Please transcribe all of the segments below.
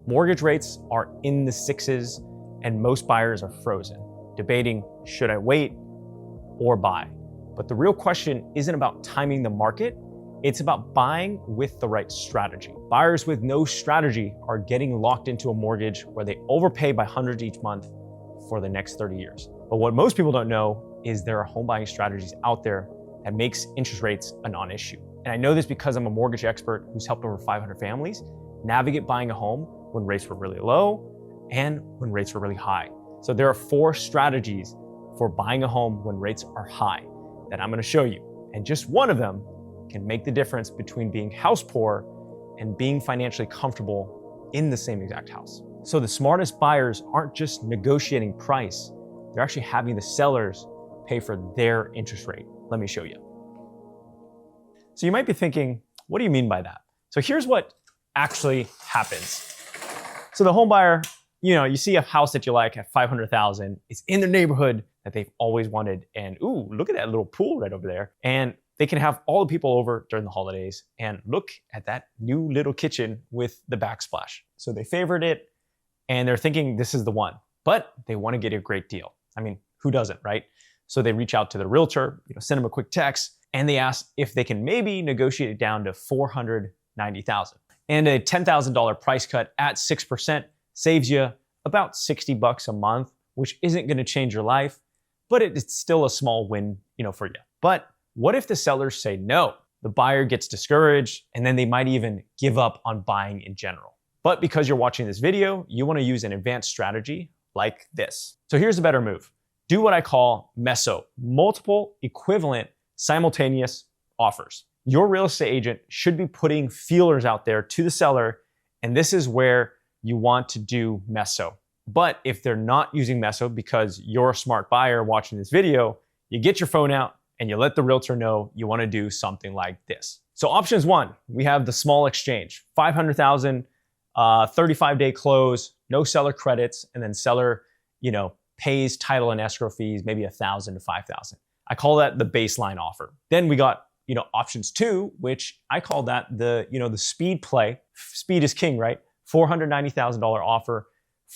Mortgage rates are in the sixes and most buyers are frozen, debating, should I wait or buy? But the real question isn't about timing the market, it's about buying with the right strategy. Buyers with no strategy are getting locked into a mortgage where they overpay by hundreds each month for the next 30 years. But what most people don't know is there are home buying strategies out there that makes interest rates a non-issue. And I know this because I'm a mortgage expert who's helped over 500 families navigate buying a home when rates were really low and when rates were really high. So there are 4 strategies for buying a home when rates are high that I'm gonna show you. And just one of them can make the difference between being house poor and being financially comfortable in the same exact house. So the smartest buyers aren't just negotiating price, they're actually having the sellers pay for their interest rate. Let me show you. So you might be thinking, what do you mean by that? So here's what actually happens. So the home buyer, you see a house that you like at $500,000, it's in the neighborhood that they've always wanted. And ooh, look at that little pool right over there. And they can have all the people over during the holidays and look at that new little kitchen with the backsplash. So they favored it and they're thinking this is the one, but they want to get a great deal. I mean, who doesn't, right? So they reach out to the realtor, send them a quick text, and they ask if they can maybe negotiate it down to $490,000. And a $10,000 price cut at 6% saves you about $60 a month, which isn't going to change your life, but it's still a small win, for you. But what if the sellers say no? The buyer gets discouraged and then they might even give up on buying in general. But because you're watching this video, you want to use an advanced strategy like this. So here's a better move. Do what I call M.E.S.O, multiple equivalent simultaneous offers. Your real estate agent should be putting feelers out there to the seller, and this is where you want to do M.E.S.O. But if they're not using M.E.S.O because you're a smart buyer watching this video, you get your phone out and you let the realtor know you want to do something like this. So options 1, we have the small exchange, $500,000, 35-day close, no seller credits, and then seller, pays title and escrow fees, maybe $1,000 to $5,000. I call that the baseline offer. Then we got, options 2, which I call that the speed play. Speed is king, right? $490,000 offer,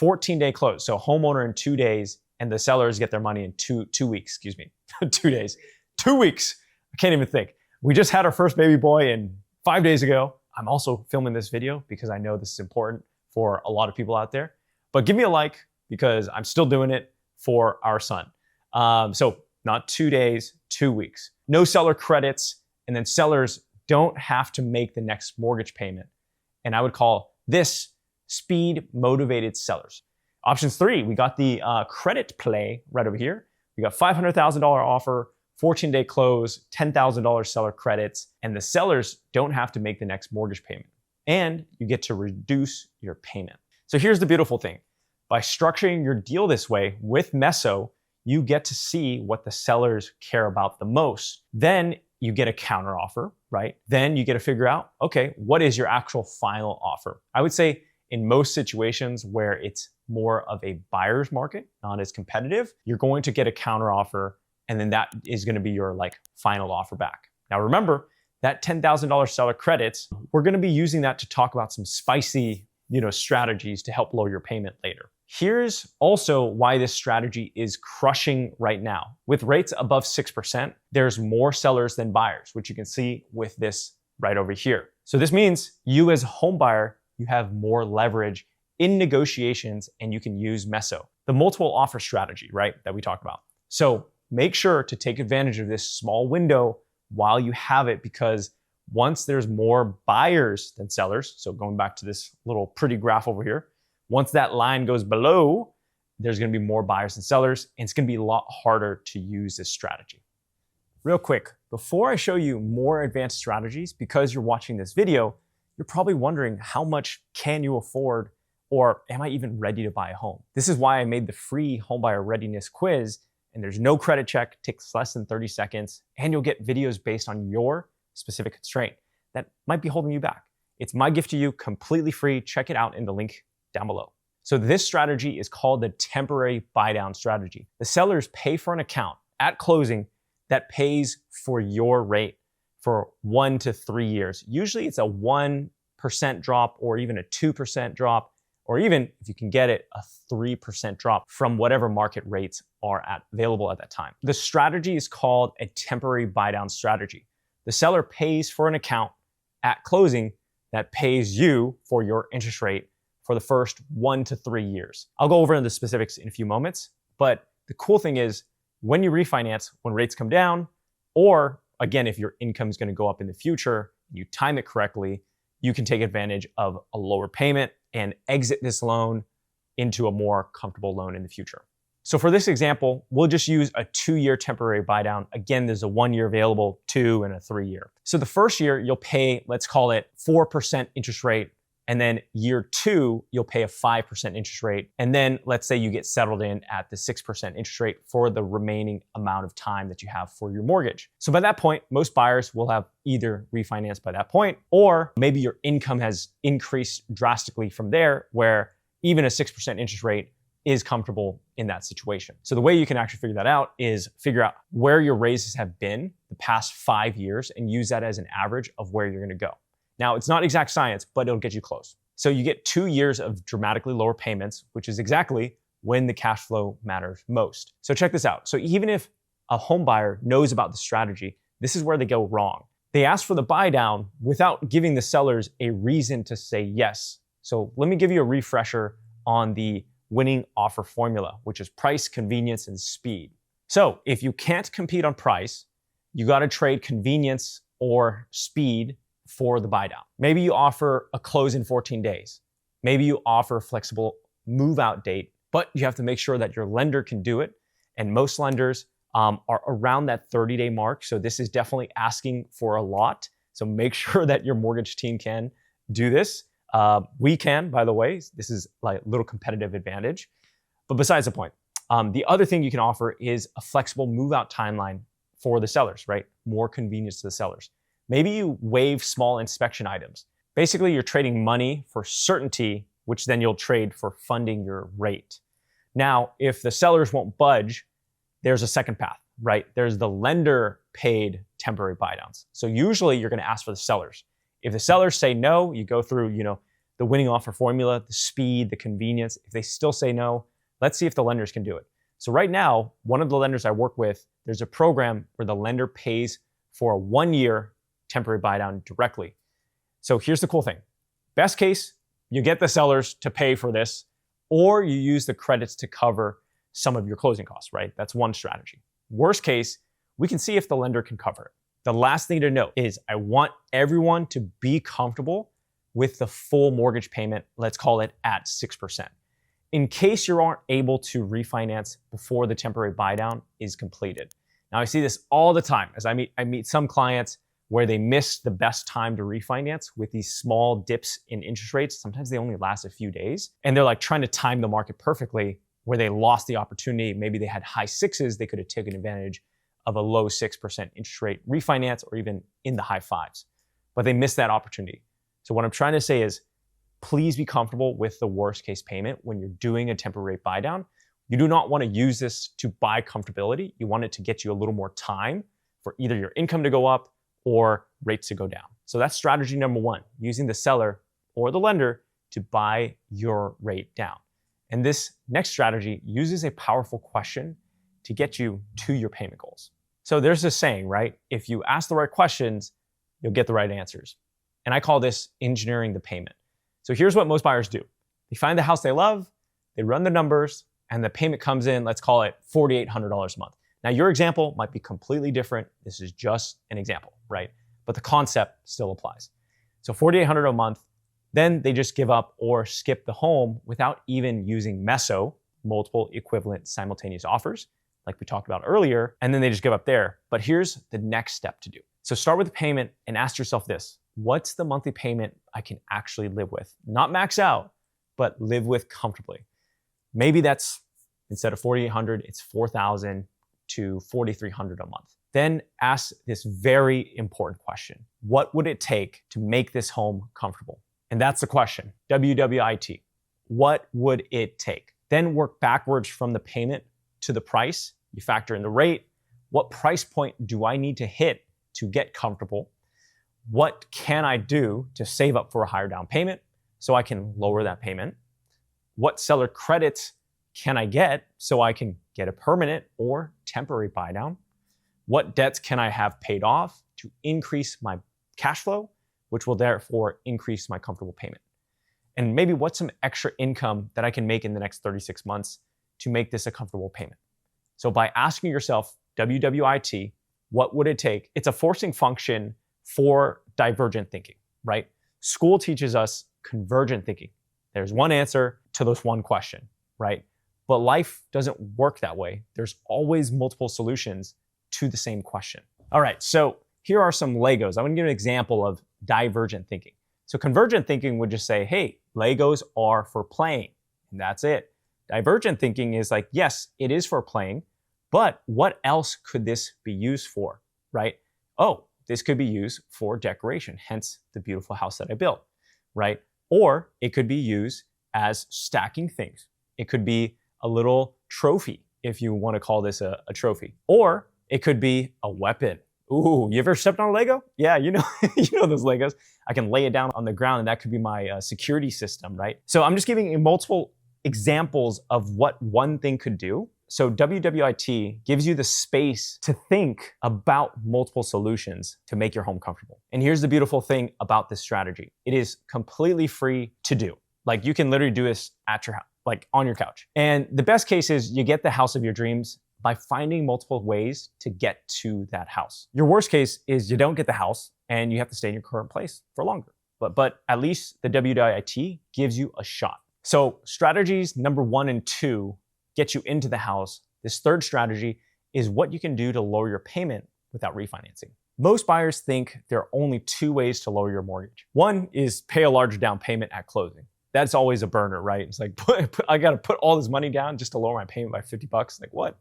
14-day close. So homeowner in 2 days, and the sellers get their money in two weeks, 2 days. 2 weeks. I can't even think. We just had our first baby boy and 5 days ago. I'm also filming this video because I know this is important for a lot of people out there. But give me a like because I'm still doing it for our son. So not 2 days, 2 weeks. No seller credits, and then sellers don't have to make the next mortgage payment. And I would call this speed motivated sellers. Options 3, we got the credit play right over here. We got $500,000 offer, 14-day close, $10,000 seller credits, and the sellers don't have to make the next mortgage payment. And you get to reduce your payment. So here's the beautiful thing. By structuring your deal this way with M.E.S.O, you get to see what the sellers care about the most. Then you get a counter offer, right? Then you get to figure out, okay, what is your actual final offer? I would say in most situations where it's more of a buyer's market, not as competitive, you're going to get a counter offer, and then that is going to be your final offer back. Now remember, that $10,000 seller credits, we're going to be using that to talk about some spicy, strategies to help lower your payment later. Here's also why this strategy is crushing right now. With rates above 6%, there's more sellers than buyers, which you can see with this right over here. So this means you as a home buyer, you have more leverage in negotiations and you can use M.E.S.O, the multiple offer strategy, right, that we talked about. So make sure to take advantage of this small window while you have it, because once there's more buyers than sellers, so going back to this little pretty graph over here, once that line goes below, there's going to be more buyers than sellers, and it's going to be a lot harder to use this strategy. Real quick, before I show you more advanced strategies, because you're watching this video, you're probably wondering how much can you afford, or am I even ready to buy a home? This is why I made the free homebuyer readiness quiz, and there's no credit check, takes less than 30 seconds, and you'll get videos based on your specific constraint that might be holding you back. It's my gift to you, completely free. Check it out in the link down below. So this strategy is called the temporary buy down strategy. The sellers pay for an account at closing that pays for your rate for 1 to 3 years. Usually it's a 1% drop or even a 2% drop or even if you can get it, a 3% drop from whatever market rates are available at that time. The strategy is called a temporary buy down strategy. The seller pays for an account at closing that pays you for your interest rate for the first 1 to 3 years. I'll go over the specifics in a few moments, but the cool thing is when you refinance, when rates come down, or again, if your income is going to go up in the future, you time it correctly, you can take advantage of a lower payment and exit this loan into a more comfortable loan in the future. So for this example, we'll just use a 2-year temporary buy down. Again, there's a 1-year available, 2 and a 3-year. So the first year you'll pay, let's call it 4% interest rate. And then year 2, you'll pay a 5% interest rate. And then let's say you get settled in at the 6% interest rate for the remaining amount of time that you have for your mortgage. So by that point, most buyers will have either refinanced by that point, or maybe your income has increased drastically from there, where even a 6% interest rate is comfortable in that situation. So the way you can actually figure that out is figure out where your raises have been the past 5 years and use that as an average of where you're gonna go. Now, it's not exact science, but it'll get you close. So you get 2 years of dramatically lower payments, which is exactly when the cash flow matters most. So check this out. So even if a home buyer knows about the strategy, this is where they go wrong. They ask for the buy down without giving the sellers a reason to say yes. So let me give you a refresher on the winning offer formula, which is price, convenience, and speed. So if you can't compete on price, you got to trade convenience or speed for the buy down. Maybe you offer a close in 14 days. Maybe you offer a flexible move out date, but you have to make sure that your lender can do it. And most lenders are around that 30-day mark. So this is definitely asking for a lot. So make sure that your mortgage team can do this. We can, by the way. This is like a little competitive advantage. But besides the point, the other thing you can offer is a flexible move out timeline for the sellers, right? More convenience to the sellers. Maybe you waive small inspection items. Basically, you're trading money for certainty, which then you'll trade for funding your rate. Now, if the sellers won't budge, there's a second path, right? There's the lender paid temporary buy downs. So usually you're gonna ask for the sellers. If the sellers say no, you go through, the winning offer formula, the speed, the convenience. If they still say no, let's see if the lenders can do it. So right now, one of the lenders I work with, there's a program where the lender pays for a 1-year temporary buy down directly. So here's the cool thing. Best case, you get the sellers to pay for this, or you use the credits to cover some of your closing costs, right? That's one strategy. Worst case, we can see if the lender can cover it. The last thing to note is I want everyone to be comfortable with the full mortgage payment, let's call it at 6%. In case you aren't able to refinance before the temporary buy down is completed. Now I see this all the time as I meet some clients where they miss the best time to refinance with these small dips in interest rates. Sometimes they only last a few days. And they're like trying to time the market perfectly where they lost the opportunity. Maybe they had high 6s, they could have taken advantage of a low 6% interest rate refinance or even in the high 5s. But they missed that opportunity. So what I'm trying to say is, please be comfortable with the worst case payment when you're doing a temporary buy down. You do not want to use this to buy comfortability. You want it to get you a little more time for either your income to go up or rates to go down. So that's strategy number 1, using the seller or the lender to buy your rate down. And this next strategy uses a powerful question to get you to your payment goals. So there's this saying, right? If you ask the right questions, you'll get the right answers. And I call this engineering the payment. So here's what most buyers do. They find the house they love, they run the numbers, and the payment comes in, let's call it $4,800 a month. Now, your example might be completely different. This is just an example, right? But the concept still applies. So $4,800 a month, then they just give up or skip the home without even using M.E.S.O, multiple equivalent simultaneous offers, like we talked about earlier, and then they just give up there. But here's the next step to do. So start with the payment and ask yourself this: what's the monthly payment I can actually live with? Not max out, but live with comfortably. Maybe that's, instead of $4,800, it's $4,000 to $4,300 a month. Then ask this very important question: what would it take to make this home comfortable? And that's the question, W.W.I.T. What would it take? Then work backwards from the payment to the price. You factor in the rate. What price point do I need to hit to get comfortable? What can I do to save up for a higher down payment so I can lower that payment? What seller credits can I get so I can get a permanent or temporary buy down? What debts can I have paid off to increase my cash flow, which will therefore increase my comfortable payment? And maybe what's some extra income that I can make in the next 36 months to make this a comfortable payment? So by asking yourself, W.W.I.T, what would it take? It's a forcing function for divergent thinking, right? School teaches us convergent thinking. There's one answer to this one question, right? But life doesn't work that way. There's always multiple solutions to the same question. All right, so here are some Legos. I'm gonna give an example of divergent thinking. So convergent thinking would just say, hey, Legos are for playing, and that's it. Divergent thinking is like, yes, it is for playing, but what else could this be used for, right? Oh, this could be used for decoration, hence the beautiful house that I built, right? Or it could be used as stacking things. It could be a little trophy, if you want to call this a trophy. Or it could be a weapon. Ooh, you ever stepped on a Lego? Yeah, you know, you know those Legos. I can lay it down on the ground and that could be my security system, right? So I'm just giving you multiple examples of what one thing could do. So W.W.I.T gives you the space to think about multiple solutions to make your home comfortable. And here's the beautiful thing about this strategy. It is completely free to do. Like you can literally do this at your house, like on your couch. And the best case is you get the house of your dreams by finding multiple ways to get to that house. Your worst case is you don't get the house and you have to stay in your current place for longer. But at least the W.W.I.T gives you a shot. So strategies number 1 and 2 get you into the house. This third strategy is what you can do to lower your payment without refinancing. Most buyers think there are only 2 ways to lower your mortgage. One is pay a larger down payment at closing. That's always a burner, right? It's like, I gotta put all this money down just to lower my payment by 50 bucks. Like what?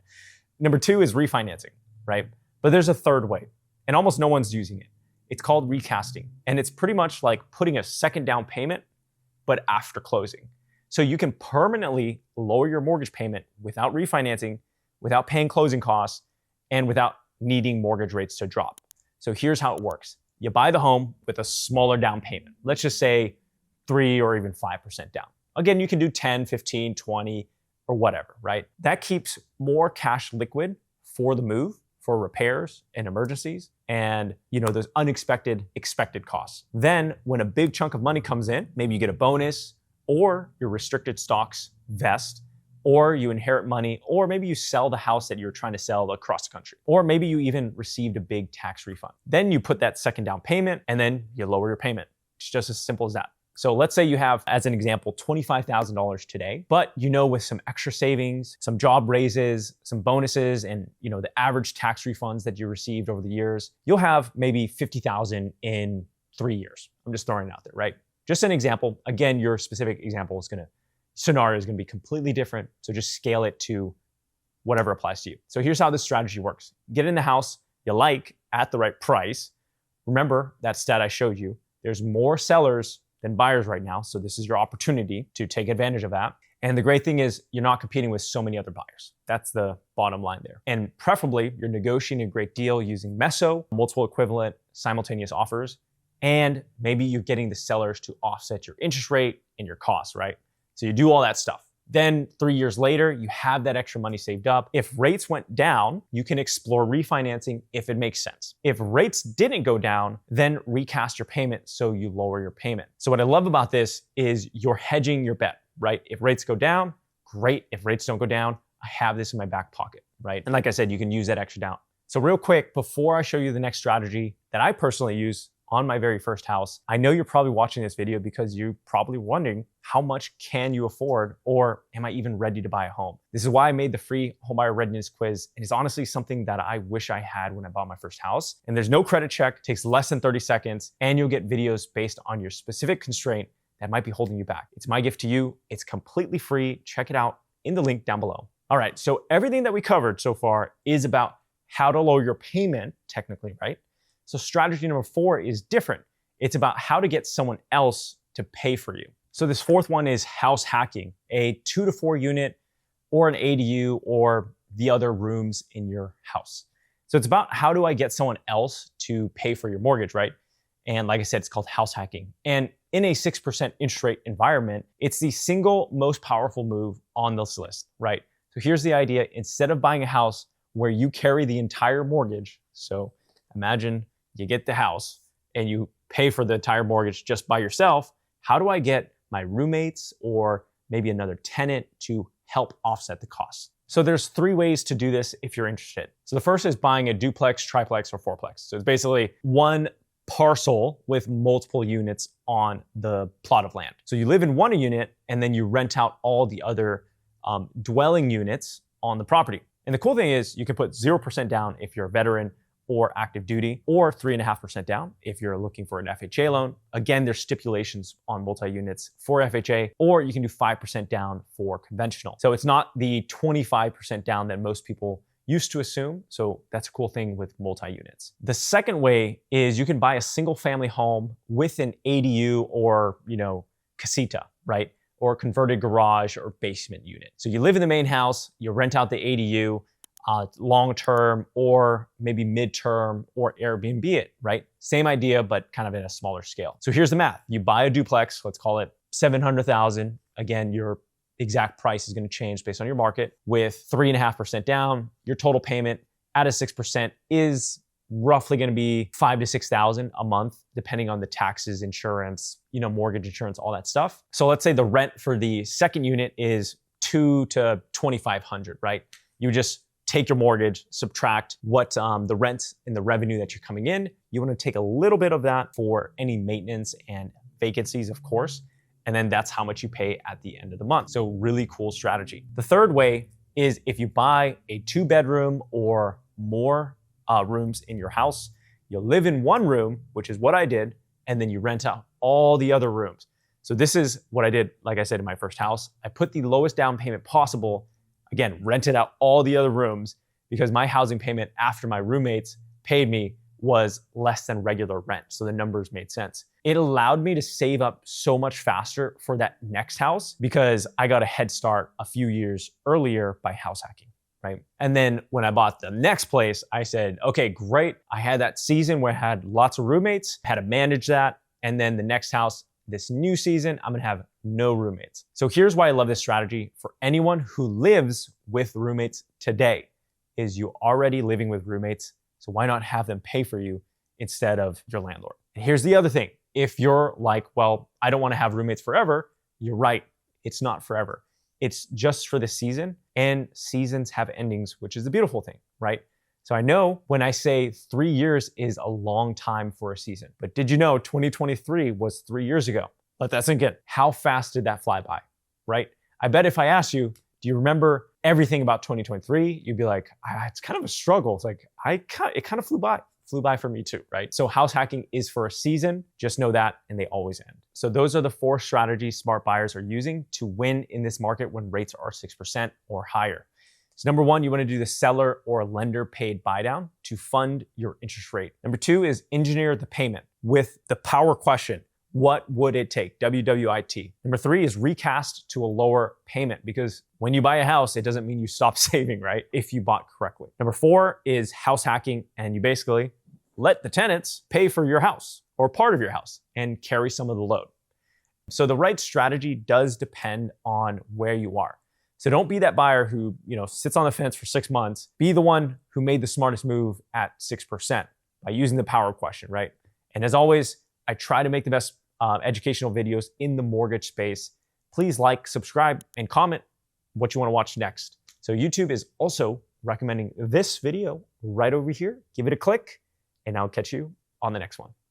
Number 2 is refinancing, right? But there's a third way and almost no one's using it. It's called recasting. And it's pretty much like putting a second down payment, but after closing. So you can permanently lower your mortgage payment without refinancing, without paying closing costs, and without needing mortgage rates to drop. So here's how it works. You buy the home with a smaller down payment. Let's just say 3 or even 5% down. Again, you can do 10, 15, 20, or whatever, right? That keeps more cash liquid for the move, for repairs and emergencies, and those unexpected expected costs. Then when a big chunk of money comes in, maybe you get a bonus, or your restricted stocks vest, or you inherit money, or maybe you sell the house that you're trying to sell across the country, or maybe you even received a big tax refund. Then you put that second down payment and then you lower your payment. It's just as simple as that. So let's say you have, as an example, $25,000 today, but with some extra savings, some job raises, some bonuses, and the average tax refunds that you received over the years, you'll have maybe $50,000 in 3 years. I'm just throwing it out there, right? Just an example. Again, your specific scenario is gonna be completely different. So just scale it to whatever applies to you. So here's how this strategy works. Get in the house you like at the right price. Remember that stat I showed you. There's more sellers than buyers right now. So this is your opportunity to take advantage of that. And the great thing is you're not competing with so many other buyers. That's the bottom line there. And preferably you're negotiating a great deal using M.E.S.O, multiple equivalent simultaneous offers. And maybe you're getting the sellers to offset your interest rate and your costs, right? So you do all that stuff. Then 3 years later, you have that extra money saved up. If rates went down, you can explore refinancing if it makes sense. If rates didn't go down, then recast your payment so you lower your payment. So what I love about this is you're hedging your bet, right? If rates go down, great. If rates don't go down, I have this in my back pocket, right? And like I said, you can use that extra down. So real quick, before I show you the next strategy that I personally use on my very first house, I know you're probably watching this video because you're probably wondering how much can you afford, or am I even ready to buy a home? This is why I made the free homebuyer readiness quiz. And it's honestly something that I wish I had when I bought my first house. And there's no credit check, takes less than 30 seconds, and you'll get videos based on your specific constraint that might be holding you back. It's my gift to you. It's completely free. Check it out in the link down below. All right, so everything that we covered so far is about how to lower your payment, technically, right? So strategy number 4 is different. It's about how to get someone else to pay for you. So this fourth one is house hacking, a 2 to 4 unit or an ADU or the other rooms in your house. So it's about how do I get someone else to pay for your mortgage, right? And like I said, it's called house hacking. And in a 6% interest rate environment, it's the single most powerful move on this list, right? So here's the idea. Instead of buying a house where you carry the entire mortgage, so imagine you get the house and you pay for the entire mortgage just by yourself, how do I get my roommates or maybe another tenant to help offset the costs? So there's 3 ways to do this if you're interested. So the first is buying a duplex, triplex, or fourplex. So it's basically one parcel with multiple units on the plot of land. So you live in one unit and then you rent out all the other dwelling units on the property. And the cool thing is you can put 0% down if you're a veteran or active duty, or 3.5% down if you're looking for an FHA loan. Again, there's stipulations on multi-units for FHA, or you can do 5% down for conventional. So it's not the 25% down that most people used to assume. So that's a cool thing with multi-units. The second way is you can buy a single family home with an ADU or, casita, right? Or converted garage or basement unit. So you live in the main house, you rent out the ADU, long-term or maybe mid-term or Airbnb it, right? Same idea, but kind of in a smaller scale. So here's the math. You buy a duplex, let's call it 700,000. Again, your exact price is going to change based on your market. With 3.5% down, your total payment at a 6% is roughly going to be $5,000 to $6,000 a month, depending on the taxes, insurance, mortgage insurance, all that stuff. So let's say the rent for the second unit is $2,000 to $2,500, right? You just take your mortgage, subtract what the rent and the revenue that you're coming in. You want to take a little bit of that for any maintenance and vacancies, of course. And then that's how much you pay at the end of the month. So really cool strategy. The third way is if you buy a 2-bedroom or more rooms in your house, you live in one room, which is what I did, and then you rent out all the other rooms. So this is what I did, like I said, in my first house. I put the lowest down payment possible. Again, rented out all the other rooms because my housing payment after my roommates paid me was less than regular rent. So the numbers made sense. It allowed me to save up so much faster for that next house because I got a head start a few years earlier by house hacking, right? And then when I bought the next place, I said, okay, great. I had that season where I had lots of roommates, had to manage that. And then the next house, this new season, I'm gonna have no roommates. So here's why I love this strategy for anyone who lives with roommates today is you already living with roommates. So why not have them pay for you instead of your landlord? And here's the other thing. If you're like, well, I don't want to have roommates forever, you're right. It's not forever. It's just for the season, and seasons have endings, which is the beautiful thing, right? So I know when I say 3 years is a long time for a season, but did you know 2023 was 3 years ago? Let that sink in. How fast did that fly by, right? I bet if I asked you, do you remember everything about 2023? You'd be like, it's kind of a struggle. It's like, it kind of flew by for me too, right? So house hacking is for a season, just know that, and they always end. So those are the 4 strategies smart buyers are using to win in this market when rates are 6% or higher. So number 1, you want to do the seller or lender paid buy down to fund your interest rate. Number 2 is engineer the payment with the power question. What would it take? W.W.I.T. Number 3 is recast to a lower payment because when you buy a house, it doesn't mean you stop saving, right? If you bought correctly. Number 4 is house hacking, and you basically let the tenants pay for your house or part of your house and carry some of the load. So the right strategy does depend on where you are. So don't be that buyer who, sits on the fence for 6 months. Be the one who made the smartest move at 6% by using the power question, right? And as always, I try to make the best educational videos in the mortgage space. Please like, subscribe, and comment what you want to watch next. So YouTube is also recommending this video right over here. Give it a click, and I'll catch you on the next one.